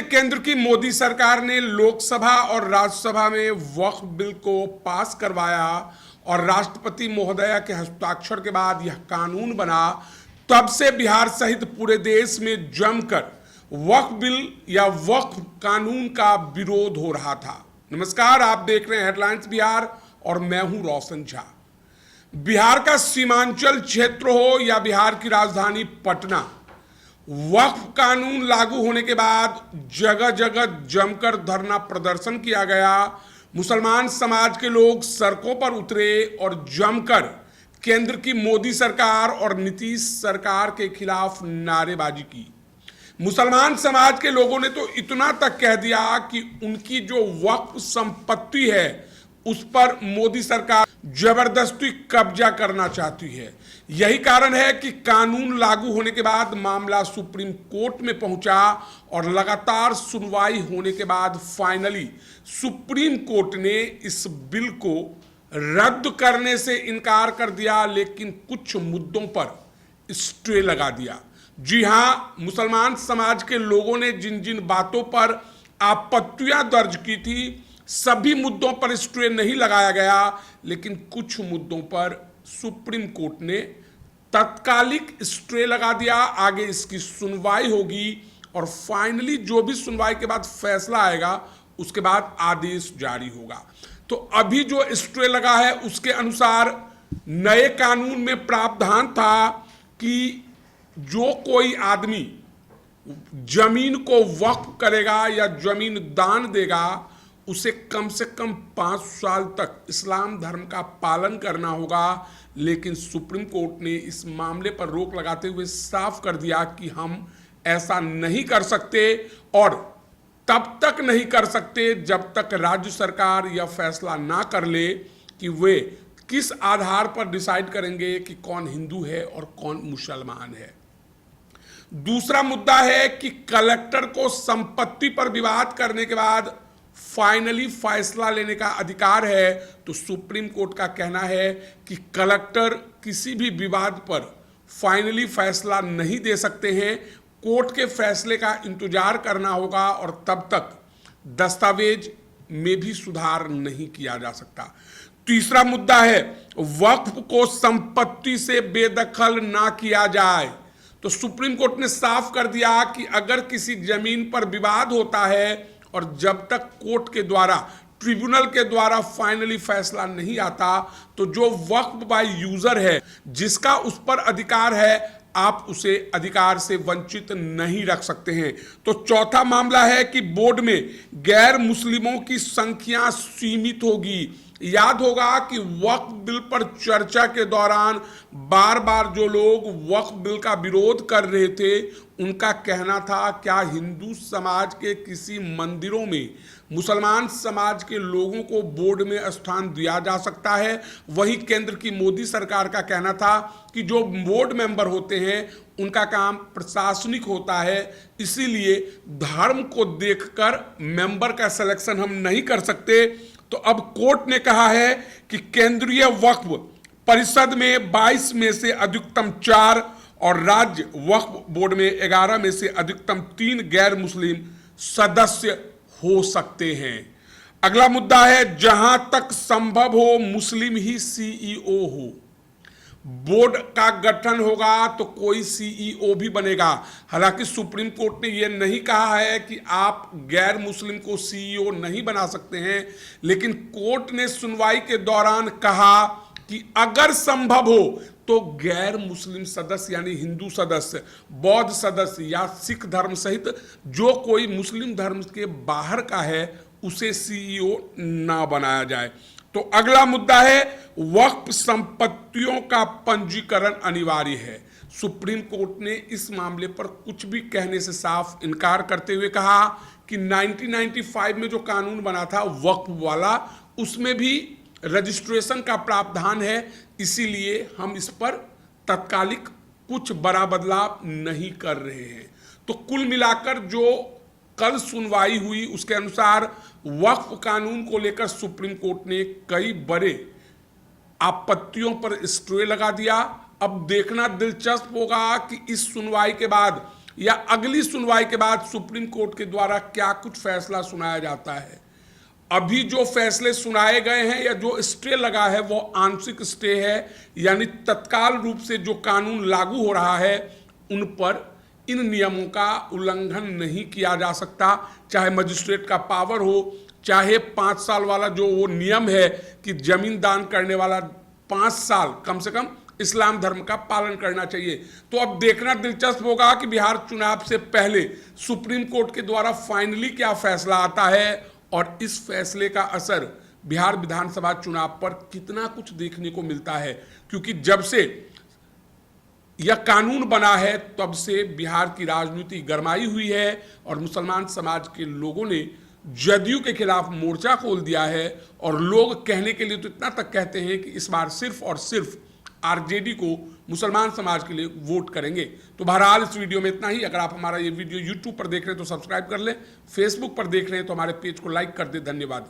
देखिए, केंद्र की मोदी सरकार ने लोकसभा और राज्यसभा में वक्फ बिल को पास करवाया और राष्ट्रपति महोदया के हस्ताक्षर के बाद यह कानून बना। तब से बिहार सहित पूरे देश में जमकर वक्फ बिल या वक्फ कानून का विरोध हो रहा था। नमस्कार, आप देख रहे हैं हेडलाइंस बिहार और मैं हूं रोशन झा। बिहार का सीमांचल क्षेत्र हो या बिहार की राजधानी पटना, वक्फ कानून लागू होने के बाद जगह जगह जमकर धरना प्रदर्शन किया गया। मुसलमान समाज के लोग सड़कों पर उतरे और जमकर केंद्र की मोदी सरकार और नीतीश सरकार के खिलाफ नारेबाजी की। मुसलमान समाज के लोगों ने तो इतना तक कह दिया कि उनकी जो वक्फ संपत्ति है उस पर मोदी सरकार जबरदस्ती कब्जा करना चाहती है। यही कारण है कि कानून लागू होने के बाद मामला सुप्रीम कोर्ट में पहुंचा और लगातार सुनवाई होने के बाद फाइनली सुप्रीम कोर्ट ने इस बिल को रद्द करने से इनकार कर दिया, लेकिन कुछ मुद्दों पर स्टे लगा दिया। जी हां, मुसलमान समाज के लोगों ने जिन जिन बातों पर आपत्तियां दर्ज की थी, सभी मुद्दों पर स्टे नहीं लगाया गया, लेकिन कुछ मुद्दों पर सुप्रीम कोर्ट ने तत्कालिक स्टे लगा दिया। आगे इसकी सुनवाई होगी और फाइनली जो भी सुनवाई के बाद फैसला आएगा उसके बाद आदेश जारी होगा। तो अभी जो स्टे लगा है उसके अनुसार नए कानून में प्रावधान था कि जो कोई आदमी जमीन को वक्फ करेगा या जमीन दान देगा उसे कम से कम 5 साल तक इस्लाम धर्म का पालन करना होगा। लेकिन सुप्रीम कोर्ट ने इस मामले पर रोक लगाते हुए साफ कर दिया कि हम ऐसा नहीं कर सकते और तब तक नहीं कर सकते जब तक राज्य सरकार यह फैसला ना कर ले कि वे किस आधार पर डिसाइड करेंगे कि कौन हिंदू है और कौन मुसलमान है। दूसरा मुद्दा है कि कलेक्टर को संपत्ति पर विवाद करने के बाद फाइनली फैसला लेने का अधिकार है। तो सुप्रीम कोर्ट का कहना है कि कलेक्टर किसी भी विवाद पर फाइनली फैसला नहीं दे सकते हैं, कोर्ट के फैसले का इंतजार करना होगा और तब तक दस्तावेज में भी सुधार नहीं किया जा सकता। तीसरा मुद्दा है वक्फ को संपत्ति से बेदखल ना किया जाए। तो सुप्रीम कोर्ट ने साफ कर दिया कि अगर किसी जमीन पर विवाद होता है और जब तक कोर्ट के द्वारा, ट्रिब्यूनल के द्वारा फाइनली फैसला नहीं आता, तो जो वक्फ बाय यूजर है, जिसका उस पर अधिकार है, आप उसे अधिकार से वंचित नहीं रख सकते हैं। तो चौथा मामला है कि बोर्ड में गैर मुस्लिमों की संख्या सीमित होगी। याद होगा कि वक्फ बिल पर चर्चा के दौरान बार बार जो लोग वक्फ बिल का विरोध कर रहे थे उनका कहना था क्या हिंदू समाज के किसी मंदिरों में मुसलमान समाज के लोगों को बोर्ड में स्थान दिया जा सकता है। वही केंद्र की मोदी सरकार का कहना था कि जो बोर्ड मेंबर होते हैं उनका काम प्रशासनिक होता है, इसीलिए धर्म को देखकर मेंबर का सिलेक्शन हम नहीं कर सकते। तो अब कोर्ट ने कहा है कि केंद्रीय वक्फ परिषद में 22 में से अधिकतम 4 और राज्य वक्फ बोर्ड में 11 में से अधिकतम 3 गैर मुस्लिम सदस्य हो सकते हैं। अगला मुद्दा है जहां तक संभव हो मुस्लिम ही सीईओ हो। बोर्ड का गठन होगा तो कोई सीईओ भी बनेगा। हालांकि सुप्रीम कोर्ट ने यह नहीं कहा है कि आप गैर मुस्लिम को सीईओ नहीं बना सकते हैं, लेकिन कोर्ट ने सुनवाई के दौरान कहा कि अगर संभव हो तो गैर मुस्लिम सदस्य यानी हिंदू सदस्य, बौद्ध सदस्य या सिख धर्म सहित जो कोई मुस्लिम धर्म के बाहर का है उसे सीईओ ना बनाया जाए। तो अगला मुद्दा है वक्फ संपत्तियों का पंजीकरण अनिवार्य है। सुप्रीम कोर्ट ने इस मामले पर कुछ भी कहने से साफ इनकार करते हुए कहा कि 1995 में जो कानून बना था वक्फ वाला, उसमें भी रजिस्ट्रेशन का प्रावधान है, इसीलिए हम इस पर तत्कालिक कुछ बड़ा बदलाव नहीं कर रहे हैं। तो कुल मिलाकर जो कल सुनवाई हुई उसके अनुसार वक्फ कानून को लेकर सुप्रीम कोर्ट ने कई बड़े आपत्तियों पर स्टे लगा दिया। अब देखना दिलचस्प होगा कि इस सुनवाई के बाद या अगली सुनवाई के बाद सुप्रीम कोर्ट के द्वारा क्या कुछ फैसला सुनाया जाता है। अभी जो फैसले सुनाए गए हैं या जो स्टे लगा है वो आंशिक स्टे है, यानी तत्काल रूप से जो कानून लागू हो रहा है उन पर इन नियमों का उल्लंघन नहीं किया जा सकता, चाहे मजिस्ट्रेट का पावर हो, चाहे 5 साल वाला जो वो नियम है कि जमीन दान करने वाला 5 साल कम से कम इस्लाम धर्म का पालन करना चाहिए। तो अब देखना दिलचस्प होगा कि बिहार चुनाव से पहले सुप्रीम कोर्ट के द्वारा फाइनली क्या फैसला आता है और इस फैसले का असर बिहार विधानसभा चुनाव पर कितना कुछ देखने को मिलता है, क्योंकि जब से यह कानून बना है तब से बिहार की राजनीति गरमाई हुई है और मुसलमान समाज के लोगों ने जदयू के खिलाफ मोर्चा खोल दिया है और लोग कहने के लिए तो इतना तक कहते हैं कि इस बार सिर्फ और सिर्फ आरजेडी को मुसलमान समाज के लिए वोट करेंगे। तो बहरहाल इस वीडियो में इतना ही। अगर आप हमारा ये वीडियो यूट्यूब पर देख रहे हैं तो सब्सक्राइब कर लें, फेसबुक पर देख रहे हैं तो हमारे पेज को लाइक कर दें। धन्यवाद।